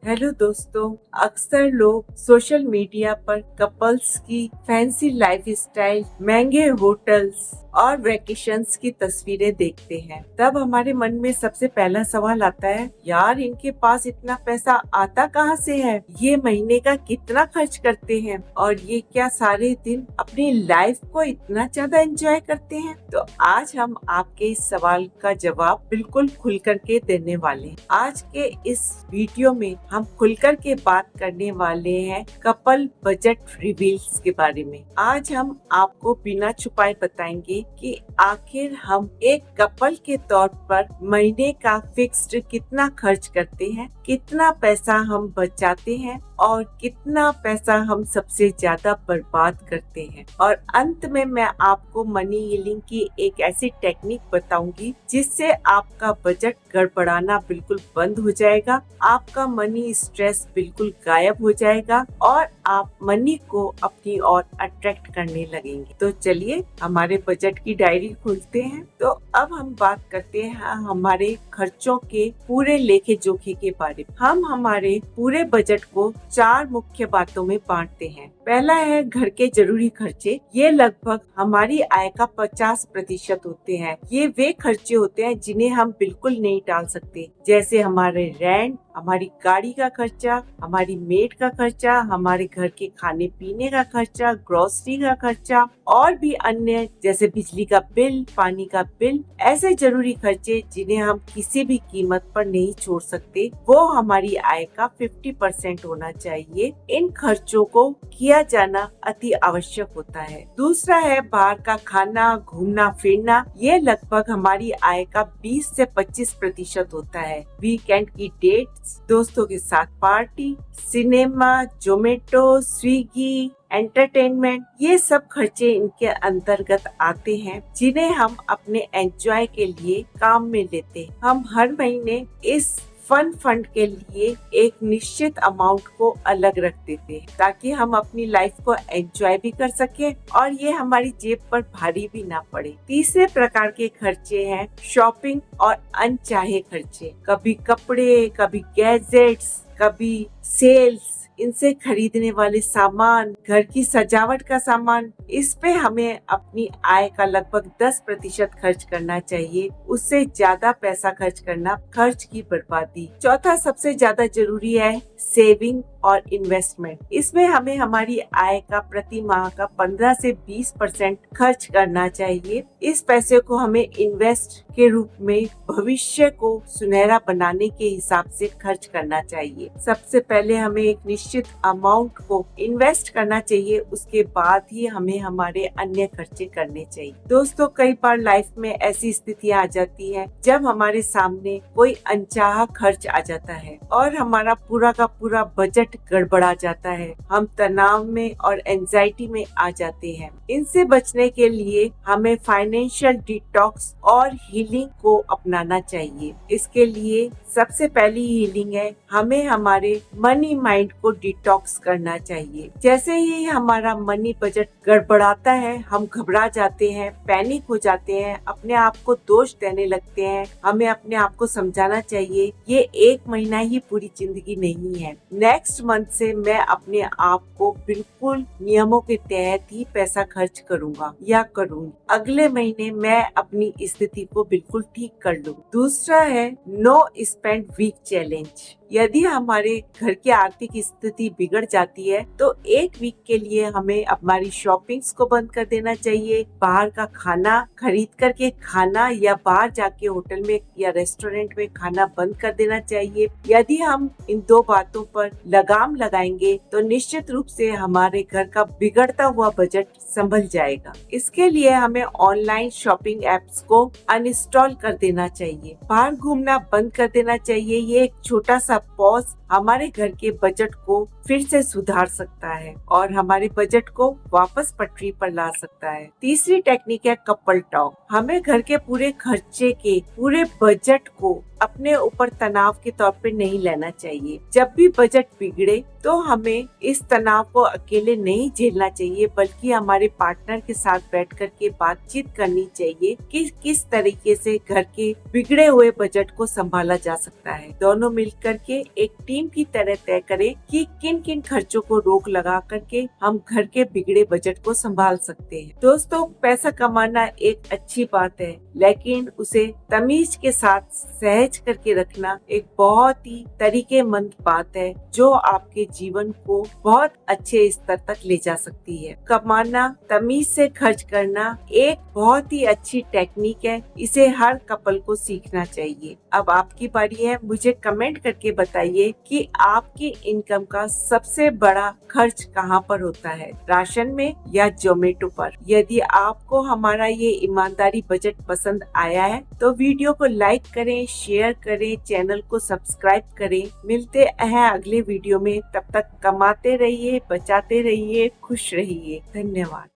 Hello दोस्तों, अक्सर लोग सोशल मीडिया पर कपल्स की फैंसी लाइफस्टाइल, महंगे होटल्स और वैकेशंस की तस्वीरें देखते हैं। तब हमारे मन में सबसे पहला सवाल आता है, यार इनके पास इतना पैसा आता कहाँ से है? ये महीने का कितना खर्च करते हैं और ये क्या सारे दिन अपनी लाइफ को इतना ज्यादा एंजॉय करते हैं? तो आज हम आपके इस सवाल का जवाब बिल्कुल खुल करके देने वाले हैं। आज के इस वीडियो में हम खुलकर के बात करने वाले हैं कपल बजट रिवील्स के बारे में। आज हम आपको बिना छुपाए बताएंगे कि आखिर हम एक कपल के तौर पर महीने का फिक्स्ड कितना खर्च करते हैं, कितना पैसा हम बचाते हैं और कितना पैसा हम सबसे ज्यादा बर्बाद करते हैं। और अंत में मैं आपको मनी हीलिंग की एक ऐसी टेक्निक बताऊंगी जिससे आपका बजट गड़बड़ाना बिल्कुल बंद हो जाएगा, आपका मनी स्ट्रेस बिल्कुल गायब हो जाएगा और आप मनी को अपनी ओर अट्रैक्ट करने लगेंगे। तो चलिए हमारे बजट की डायरी खोलते हैं। तो अब हम बात करते हैं हमारे खर्चों के पूरे लेखे जोखे के बारे में। हम हमारे पूरे बजट को 4 मुख्य बातों में बांटते हैं। पहला है घर के जरूरी खर्चे। ये लगभग हमारी आय का 50% होते हैं। ये वे खर्चे होते हैं जिन्हें हम बिल्कुल नहीं टाल सकते, जैसे हमारे रेंट, हमारी गाड़ी का खर्चा, हमारी मेड का खर्चा, हमारे घर के खाने पीने का खर्चा, ग्रोसरी का खर्चा और भी अन्य जैसे बिजली का बिल, पानी का बिल। ऐसे जरूरी खर्चे जिन्हें हम किसी भी कीमत पर नहीं छोड़ सकते, वो हमारी आय का 50% होना चाहिए। इन खर्चों को किया जाना अति आवश्यक होता है। दूसरा है बाहर का खाना, घूमना फिरना। ये लगभग हमारी आय का 20 से 25% होता है। वीकेंड की डेट्स, दोस्तों के साथ party, cinema, Zomato, Swiggy, entertainment, ये सब खर्चे इनके अंतर्गत आते हैं जिन्हें हम अपने एंजॉय के लिए काम में लेते हैं। हम हर महीने इस फन फंड के लिए एक निश्चित अमाउंट को अलग रख देते हैं ताकि हम अपनी लाइफ को एंजॉय भी कर सके और ये हमारी जेब पर भारी भी ना पड़े। तीसरे प्रकार के खर्चे हैं शॉपिंग और अनचाहे खर्चे। कभी कपड़े, कभी गैजेट्स, कभी सेल्स, इनसे खरीदने वाले सामान, घर की सजावट का सामान, इस पे हमें अपनी आय का लगभग 10% खर्च करना चाहिए। उससे ज्यादा पैसा खर्च करना खर्च की बर्बादी। चौथा सबसे ज्यादा जरूरी है सेविंग और इन्वेस्टमेंट। इसमें हमें हमारी आय का प्रति माह का 15 से 20% खर्च करना चाहिए। इस पैसे को हमें इन्वेस्ट के रूप में भविष्य को सुनहरा बनाने के हिसाब से खर्च करना चाहिए। सबसे पहले हमें एक निश्चित अमाउंट को इन्वेस्ट करना चाहिए, उसके बाद ही हमें हमारे अन्य खर्चे करने चाहिए। दोस्तों, कई बार लाइफ में ऐसी स्थितियां आ जाती है जब हमारे सामने कोई अनचाहा खर्च आ जाता है और हमारा पूरा का पूरा बजट गड़बड़ा जाता है। हम तनाव में और एंजाइटी में आ जाते हैं। इनसे बचने के लिए हमें फाइनेंशियल डिटॉक्स और हीलिंग को अपनाना चाहिए। इसके लिए सबसे पहली हीलिंग है हमें हमारे मनी माइंड को डिटॉक्स करना चाहिए। जैसे ही हमारा मनी बजट गड़बड़ाता है, हम घबरा जाते हैं, पैनिक हो जाते हैं, अपने आप को दोष देने लगते हैं। हमें अपने आप को समझाना चाहिए ये एक महीना ही पूरी जिंदगी नहीं है। नेक्स्ट मंथ से मैं अपने आप को बिल्कुल नियमों के तहत ही पैसा खर्च करूंगा या करूंगी। अगले महीने मैं अपनी स्थिति को बिल्कुल ठीक कर लूं। दूसरा है नो स्पेंड वीक चैलेंज। यदि हमारे घर की आर्थिक स्थिति बिगड़ जाती है तो एक वीक के लिए हमें हमारी शॉपिंग्स को बंद कर देना चाहिए। बाहर का खाना खरीद करके खाना या बाहर जाके होटल में या रेस्टोरेंट में खाना बंद कर देना चाहिए। यदि हम इन 2 बातों पर लगाम लगाएंगे तो निश्चित रूप से हमारे घर का बिगड़ता हुआ बजट संभल जाएगा। इसके लिए हमें ऑनलाइन शॉपिंग एप्स को अनइंस्टॉल कर देना चाहिए। बाहर घूमना बंद कर देना चाहिए। ये एक छोटा सा पॉज हमारे घर के बजट को फिर से सुधार सकता है और हमारे बजट को वापस पटरी पर ला सकता है। तीसरी टेक्निक है कपल टॉक। हमें घर के पूरे खर्चे के पूरे बजट को अपने ऊपर तनाव के तौर पे नहीं लेना चाहिए। जब भी बजट बिगड़े तो हमें इस तनाव को अकेले नहीं झेलना चाहिए, बल्कि हमारे पार्टनर के साथ बैठ कर के बातचीत करनी चाहिए कि किस तरीके से घर के बिगड़े हुए बजट को संभाला जा सकता है। दोनों मिलकर के एक टीम टीम की तरह तय करें कि किन किन खर्चों को रोक लगा करके हम घर के बिगड़े बजट को संभाल सकते हैं। दोस्तों, पैसा कमाना एक अच्छी बात है, लेकिन उसे तमीज के साथ सहज करके रखना एक बहुत ही तरीकेमंद बात है, जो आपके जीवन को बहुत अच्छे स्तर तक ले जा सकती है। कमाना, तमीज से खर्च करना एक बहुत ही अच्छी टेक्निक है। इसे हर कपल को सीखना चाहिए। अब आपकी बारी है। मुझे कमेंट करके बताइए कि आपकी इनकम का सबसे बड़ा खर्च कहाँ पर होता है, राशन में या जोमेटो पर। यदि आपको हमारा ये ईमानदारी बजट पसंद आया है तो वीडियो को लाइक करें, शेयर करें, चैनल को सब्सक्राइब करें। मिलते हैं अगले वीडियो में। तब तक कमाते रहिए, बचाते रहिए, खुश रहिए। धन्यवाद।